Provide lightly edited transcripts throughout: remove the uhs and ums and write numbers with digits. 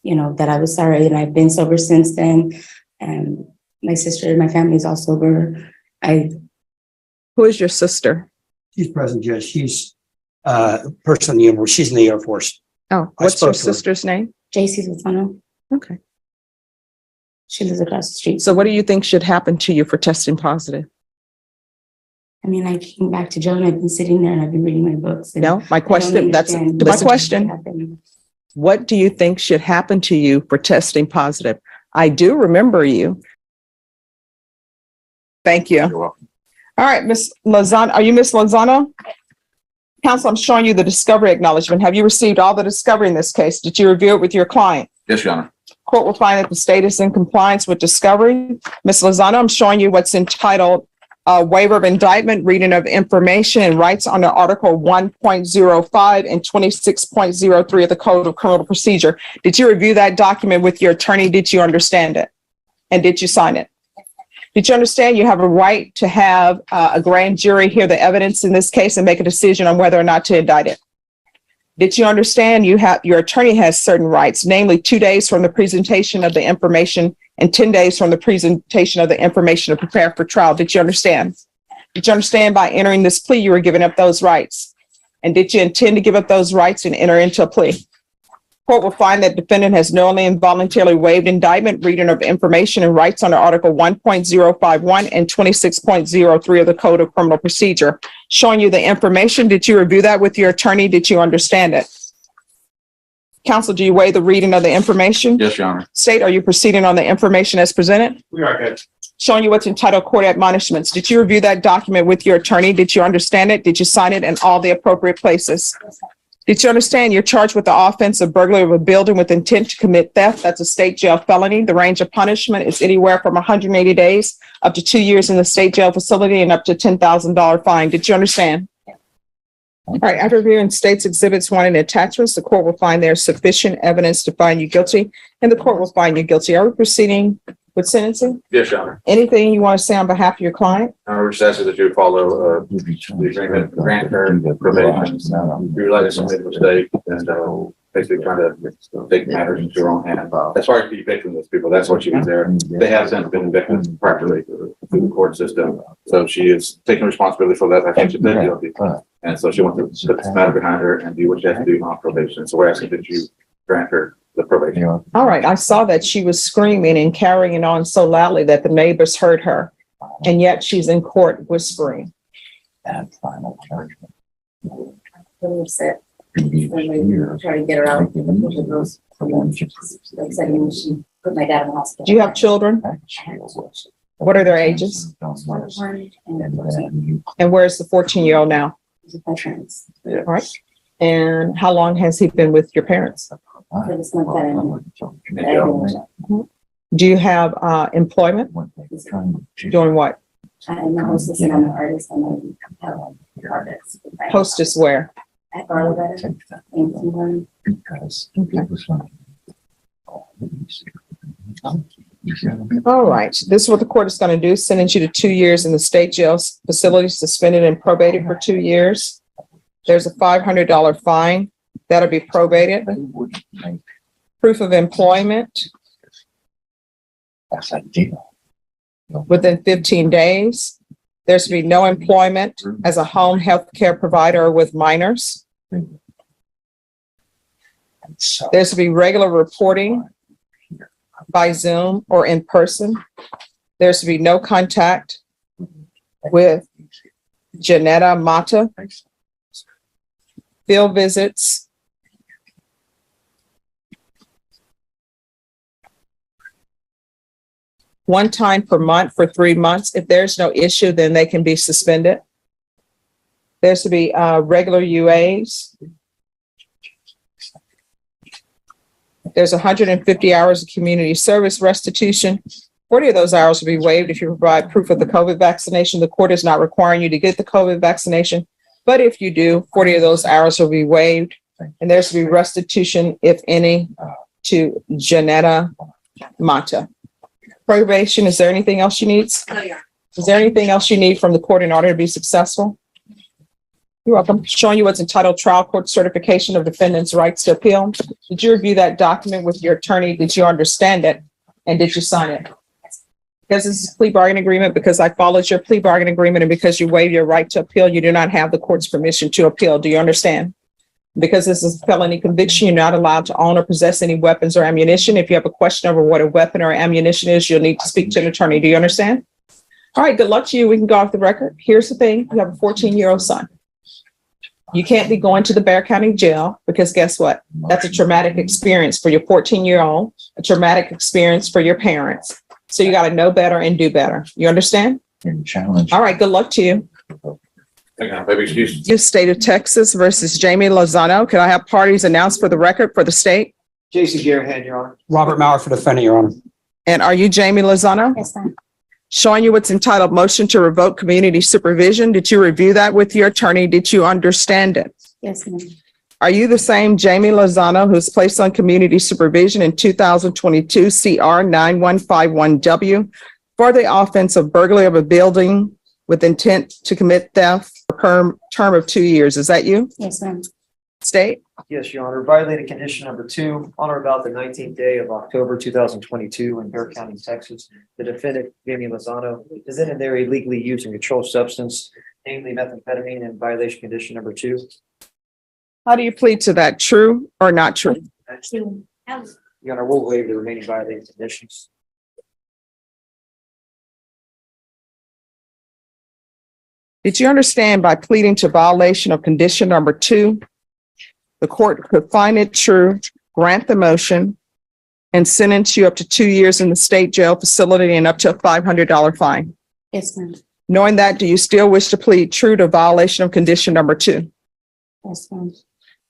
that I was sorry, and I've been sober since then. And my sister and my family is all sober. Who is your sister? She's present, Judge. She's person in the Air Force. She's in the Air Force. Oh, what's your sister's name? JC Lozano. Okay. She lives across the street. So what do you think should happen to you for testing positive? I mean, I came back to jail and I've been sitting there and I've been reading my books. No, my question, that's my question. What do you think should happen to you for testing positive? I do remember you. Thank you. You're welcome. All right, Ms. Lozano, are you Ms. Lozano? Counsel, I'm showing you the discovery acknowledgement. Have you received all the discovery in this case? Did you review it with your client? Yes, Your Honor. Court will find that the state is in compliance with discovery. Ms. Lozano, I'm showing you what's entitled waiver of indictment, reading of information and rights under Article 1.05 and 26.03 of the Code of Criminal Procedure. Did you review that document with your attorney? Did you understand it? And did you sign it? Did you understand you have a right to have a grand jury hear the evidence in this case and make a decision on whether or not to indict it? Did you understand your attorney has certain rights, namely 2 days from the presentation of the information and 10 days from the presentation of the information to prepare for trial? Did you understand? Did you understand by entering this plea, you were giving up those rights? And did you intend to give up those rights and enter into a plea? Court will find that defendant has knowingly and voluntarily waived indictment, reading of information and rights under Article 1.051 and 26.03 of the Code of Criminal Procedure. Showing you the information. Did you review that with your attorney? Did you understand it? Counsel, do you waive the reading of the information? Yes, Your Honor. State, are you proceeding on the information as presented? We are good. Showing you what's entitled court admonishments. Did you review that document with your attorney? Did you understand it? Did you sign it in all the appropriate places? Did you understand you're charged with the offense of burglary of a building with intent to commit theft? That's a state jail felony. The range of punishment is anywhere from 180 days up to 2 years in the state jail facility and up to $10,000 fine. Did you understand? All right, after reviewing state's exhibits 1 and attachments, the court will find there's sufficient evidence to find you guilty, and the court will find you guilty. Are we proceeding with sentencing? Yes, Your Honor. Anything you want to say on behalf of your client? We're just asking that you follow the agreement, grant her probation. We realize it's a mistake and basically trying to take matters into your own hands. As far as evicting those people, that's what she was there. They have since been evicted properly through the court system. So she is taking responsibility for that. I think she did guilty. And so she wants to put this matter behind her and do what she has to do on probation. So we're asking that you grant her the probation. All right, I saw that she was screaming and carrying on so loudly that the neighbors heard her, and yet she's in court whispering. And final judgment. Really upset. Try to get her out. Those, like I said, she put my dad in the hospital. Do you have children? What are their ages? And where's the 14-year-old now? My parents. All right. And how long has he been with your parents? For this month that Do you have employment? Doing what? I'm a hostess and I'm an artist. I'm an artist. Hostess where? At Arletta. Because it was funny. All right. This is what the court is going to do. Sentence you to 2 years in the state jail facility, suspended and probated for 2 years. There's a $500 fine. That'll be probated. Proof of employment That's a deal. within 15 days. There's to be no employment as a home health care provider or with minors. There's to be regular reporting by Zoom or in person. There's to be no contact with Janetta Mata. Field visits. One time per month for 3 months. If there's no issue, then they can be suspended. There's to be regular UAs. There's 150 hours of community service restitution. 40 of those hours will be waived if you provide proof of the COVID vaccination. The court is not requiring you to get the COVID vaccination, but if you do, 40 of those hours will be waived. And there's to be restitution, if any, to Janetta Mata. Probation, is there anything else you need? Oh, yeah. Is there anything else you need from the court in order to be successful? You're welcome. Showing you what's entitled Trial Court Certification of Defendant's Rights to Appeal. Did you review that document with your attorney? Did you understand it? And did you sign it? Because this is a plea bargain agreement, because I followed your plea bargain agreement, and because you waive your right to appeal, you do not have the court's permission to appeal. Do you understand? Because this is a felony conviction, you're not allowed to own or possess any weapons or ammunition. If you have a question over what a weapon or ammunition is, you'll need to speak to an attorney. Do you understand? All right, good luck to you. We can go off the record. Here's the thing. You have a 14-year-old son. You can't be going to the Bexar County Jail, because guess what? That's a traumatic experience for your 14-year-old, a traumatic experience for your parents. So you got to know better and do better. You understand? Challenge. All right, good luck to you. Hang on, maybe excuse. You State of Texas versus Jamie Lozano. Can I have parties announced for the record for the state? Jason Garahan, Your Honor. Robert Mauer for defendant, Your Honor. And are you Jamie Lozano? Yes, ma'am. Showing you what's entitled Motion to Revoke Community Supervision. Did you review that with your attorney? Did you understand it? Yes, ma'am. Are you the same Jamie Lozano who's placed on community supervision in 2022 CR 9151W for the offense of burglary of a building with intent to commit theft for a term of 2 years? Is that you? Yes, ma'am. State? Yes, Your Honor. Violating condition number 2, on or about the 19th day of October 2022 in Bexar County, Texas. The defendant, Jamie Lozano, is in and there illegally used a controlled substance, namely methamphetamine, in violation condition number 2. How do you plead to that? True or not true? True. Your Honor, we'll waive the remaining violating conditions. Did you understand by pleading to violation of condition number 2, the court could find it true, grant the motion, and sentence you up to 2 years in the state jail facility and up to a $500 fine? Yes, ma'am. Knowing that, do you still wish to plead true to violation of condition number 2? Yes, ma'am.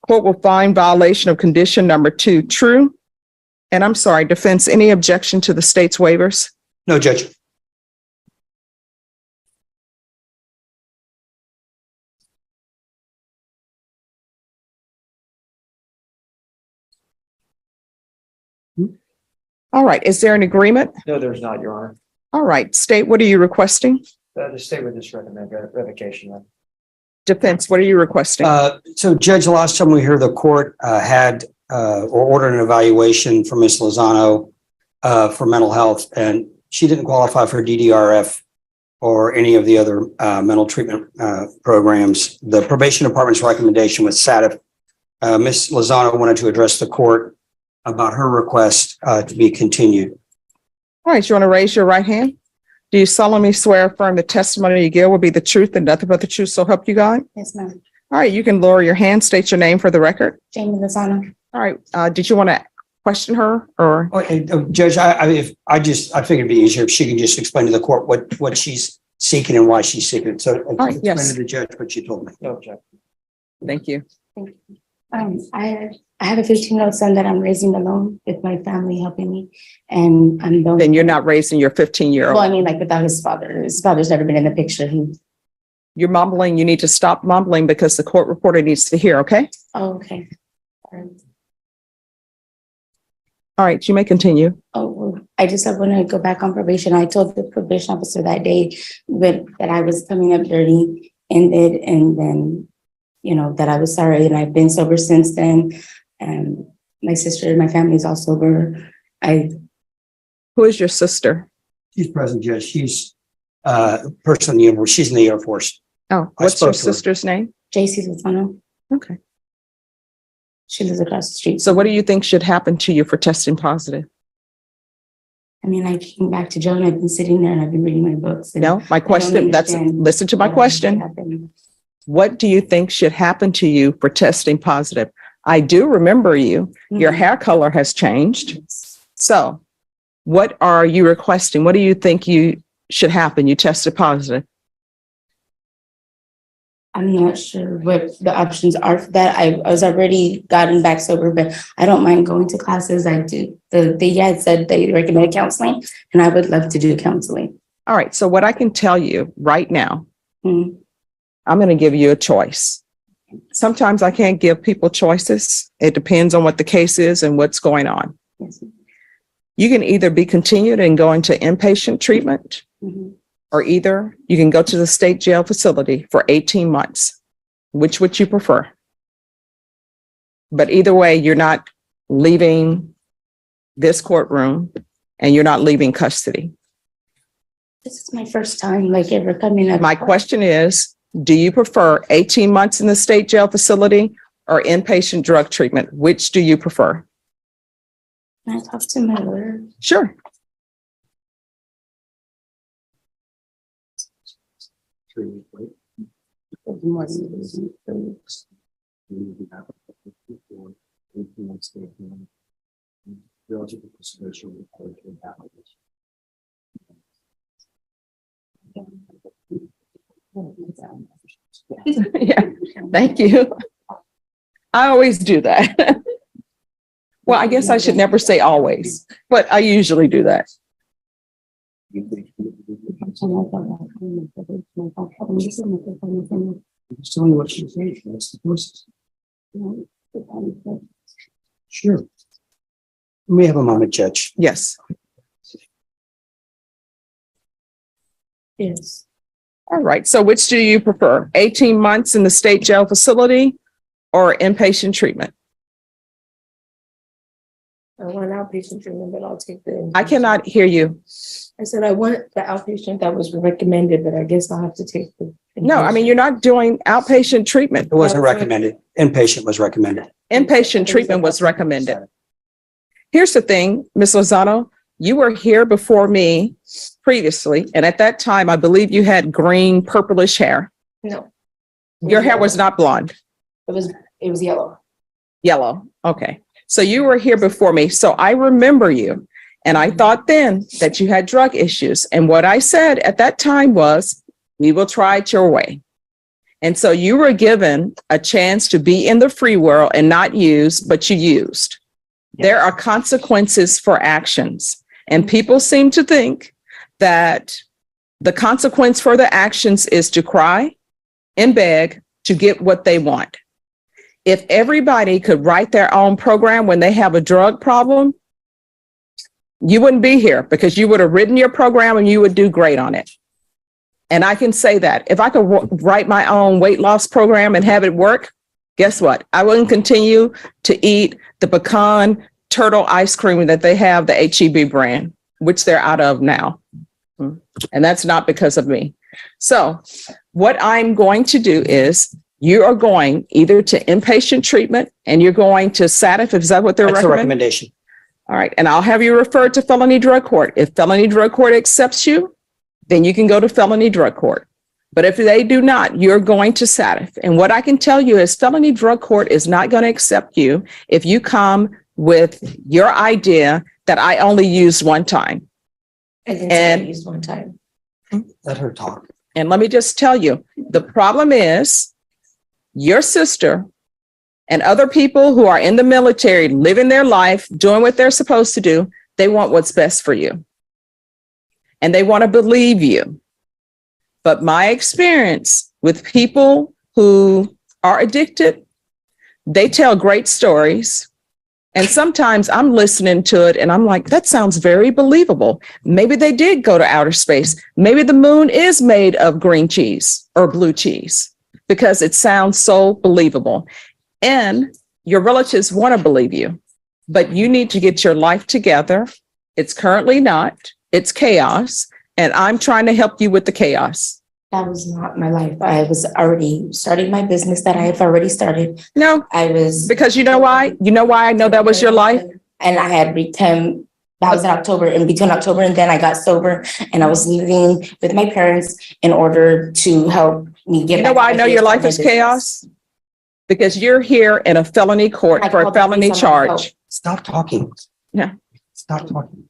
Court will find violation of condition number 2 true. And I'm sorry, defense, any objection to the state's waivers? No, Judge. All right, is there an agreement? No, there's not, Your Honor. All right, state, what are you requesting? The state would just recommend revocation. then. Defense, what are you requesting? So Judge, the last time we heard the court had or ordered an evaluation for Ms. Lozano for mental health, and she didn't qualify for DDRF or any of the other mental treatment programs. The probation department's recommendation was SATIF. Ms. Lozano wanted to address the court about her request to be continued. All right, you want to raise your right hand? Do you solemnly swear or affirm the testimony you give will be the truth and nothing but the truth, so help you God? Yes, ma'am. All right, you can lower your hand, state your name for the record. Jamie Lozano. All right, did you want to question her or? Okay, Judge, I figured it'd be easier if she can just explain to the court what she's seeking and why she's seeking it. So right, explain yes. to the judge what she told me. No objection. Thank you. I have a 15-year-old son that I'm raising alone with my family helping me. And I'm the Then you're not raising your 15-year-old. Well, I mean, like without his father. His father's never been in the picture. You're mumbling. You need to stop mumbling because the court reporter needs to hear, okay? Oh, okay. All right, you may continue. Oh, well, I just want to go back on probation. I told the probation officer that day that I was coming up dirty and then, you know, that I was sorry, and I've been sober since then. And my sister and my family is all sober. Who is your sister? She's present, Judge. She's person in the Air Force. She's in the Air Force. Oh, I what's your spoke to her. sister's name? JC Lozano. Okay. She lives across the street. So what do you think should happen to you for testing positive? I mean, I came back to jail and I've been sitting there and I've been reading my books. and No, my question, that's, understand listen to my what question. happened. What do you think should happen to you for testing positive? I do remember you. Your Mhm. hair color has changed. So what are you requesting? What do you think you should happen? You tested positive. I'm not sure what the options are for that. I was already gotten back sober, but I don't mind going to classes. I do. They had said they recommended counseling, and I would love to do counseling. All right. So what I can tell you right now, Mhm. I'm going to give you a choice. Sometimes I can't give people choices. It depends on what the case is and what's going on. Yes. You can either be continued and go into inpatient treatment, Mhm. or either you can go to the state jail facility for 18 months. Which would you prefer? But either way, you're not leaving this courtroom and you're not leaving custody. This is my first time like ever coming up. My question is, do you prefer 18 months in the state jail facility or inpatient drug treatment? Which do you prefer? Can I talk to my lawyer? Sure. Yeah, thank you. I always do that. Well, I guess I should never say always, but I usually do that. Just tell me what you think. That's the process. Sure. Let me have a moment, Judge. Yes. Yes. All right. So which do you prefer? 18 months in the state jail facility or inpatient treatment? I want outpatient treatment, but I'll take the. I cannot hear you. I said I want the outpatient that was recommended, but I guess I'll have to take the. No, I mean, you're not doing outpatient treatment. It wasn't That's right. recommended. Inpatient was recommended. Inpatient treatment was recommended. Here's the thing, Ms. Lozano, you were here before me previously, and at that time, I believe you had green purplish hair. No, Your hair was not blonde, it was yellow. yellow. Okay. So you were here before me. So I remember you. And I thought then that you had drug issues. And what I said at that time was, we will try it your way. And so you were given a chance to be in the free world and not use, but you used. There are consequences for actions. And people seem to think that the consequence for the actions is to cry and beg to get what they want. If everybody could write their own program when they have a drug problem, you wouldn't be here because you would have written your program and you would do great on it. And I can say that if I could write my own weight loss program and have it work, guess what? I wouldn't continue to eat the pecan turtle ice cream that they have, the HEB brand, which they're out of now. And that's not because of me. So what I'm going to do is you are going either to inpatient treatment and you're going to SATF. Is that what they're That's the recommending? recommendation. All right. And I'll have you referred to felony drug court. If felony drug court accepts you, then you can go to felony drug court. But if they do not, you're going to SATF. And what I can tell you is felony drug court is not going to accept you if you come with your idea that I only used one time. I didn't say I used one time. Let her talk. And let me just tell you, the problem is your sister and other people who are in the military living their life, doing what they're supposed to do, they want what's best for you. And they want to believe you. But my experience with people who are addicted, they tell great stories. And sometimes I'm listening to it and I'm like, that sounds very believable. Maybe they did go to outer space. Maybe the moon is made of green cheese or blue cheese because it sounds so believable. And your relatives want to believe you, but you need to get your life together. It's currently not. It's chaos. And I'm trying to help you with the chaos. That was not my life. I was already starting my business that I have already started. No, I was. because you know why? You know why I know that was your life? And I had returned, that was in October, in between October and then I got sober and I was living with my parents in order to help me get. You know back why I on know my your life business. is chaos? Because you're here in a felony court I for a called the felony police on myself. charge. Stop talking. Yeah. Stop talking.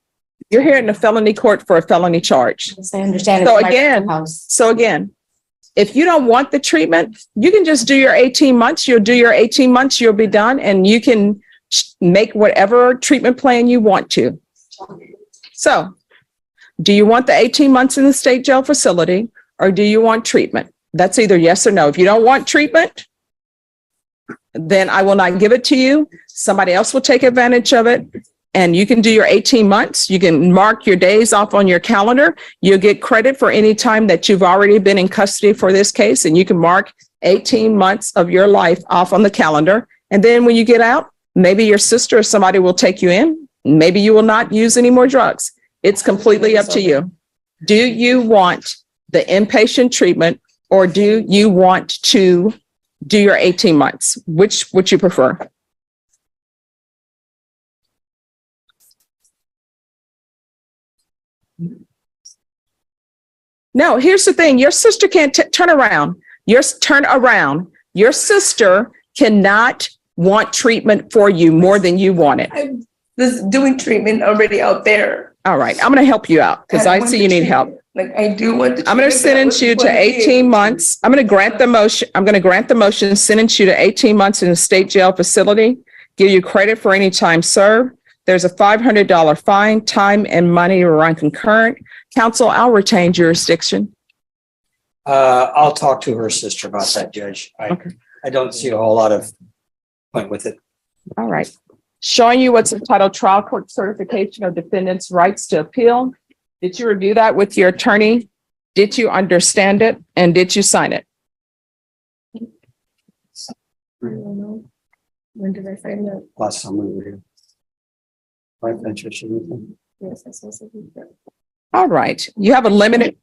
You're here in a felony court for a felony charge. Yes, I understand. So It's my again- house. So again, if you don't want the treatment, you can just do your 18 months. You'll do your 18 months, you'll be done, and you can make whatever treatment plan you want to. So do you want the 18 months in the state jail facility or do you want treatment? That's either yes or no. If you don't want treatment, then I will not give it to you. Somebody else will take advantage of it. And you can do your 18 months. You can mark your days off on your calendar. You'll get credit for any time that you've already been in custody for this case. And you can mark 18 months of your life off on the calendar. And then when you get out, maybe your sister or somebody will take you in. Maybe you will not use any more drugs. It's completely up to you. Do you want the inpatient treatment or do you want to do your 18 months? Which would you prefer? No, here's the thing. Your sister can't turn around. Turn around. Your sister cannot want treatment for you more than you want it. I was doing treatment already out there. All right, I'm going to help you out because I see you need help. Like, I do want the. I'm going to sentence you to 18 months. I'm going to grant the motion. I'm going to grant the motion, sentence you to 18 months in a state jail facility, give you credit for any time served. There's a $500 fine, time and money to run concurrent. Counsel, I'll retain jurisdiction. I'll talk to her sister about that, Judge. Okay. I don't see a whole lot of point with it. All right. Showing you what's entitled Trial Court Certification of Defendant's Rights to Appeal. Did you review that with your attorney? Did you understand it? And did you sign it? I don't know. When did I sign that? Last time we were here. Right, Patricia? Yes, I saw something. All right. You have a limited,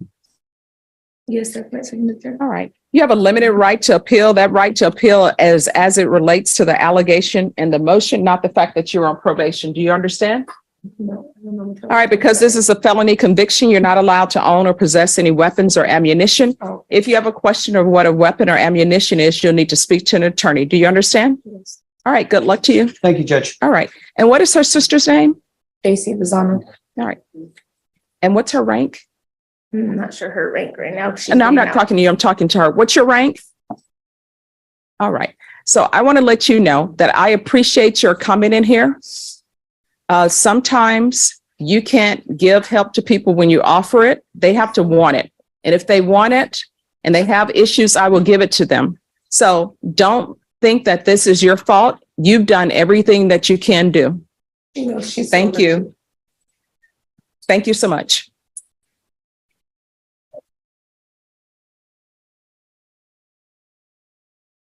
Yes, that's my signature. all right. You have a limited right to appeal. That right to appeal as it relates to the allegation and the motion, not the fact that you're on probation. Do you understand? No, I don't know what. All right, because this is a felony conviction, you're not allowed to own or possess any weapons or ammunition. Oh. If you have a question of what a weapon or ammunition is, you'll need to speak to an attorney. Do you understand? Yes. All right, good luck to you. Thank you, Judge. All right. And what is her sister's name? Stacy Lozano. All right. And what's her rank? I'm not sure her rank right now. And I'm not talking to you, I'm talking to her. What's your rank? All right. So I want to let you know that I appreciate your coming in here. Sometimes you can't give help to people when you offer it. They have to want it. And if they want it and they have issues, I will give it to them. So don't think that this is your fault. You've done everything that you can do. You know, she's. Thank you. Thank you so much.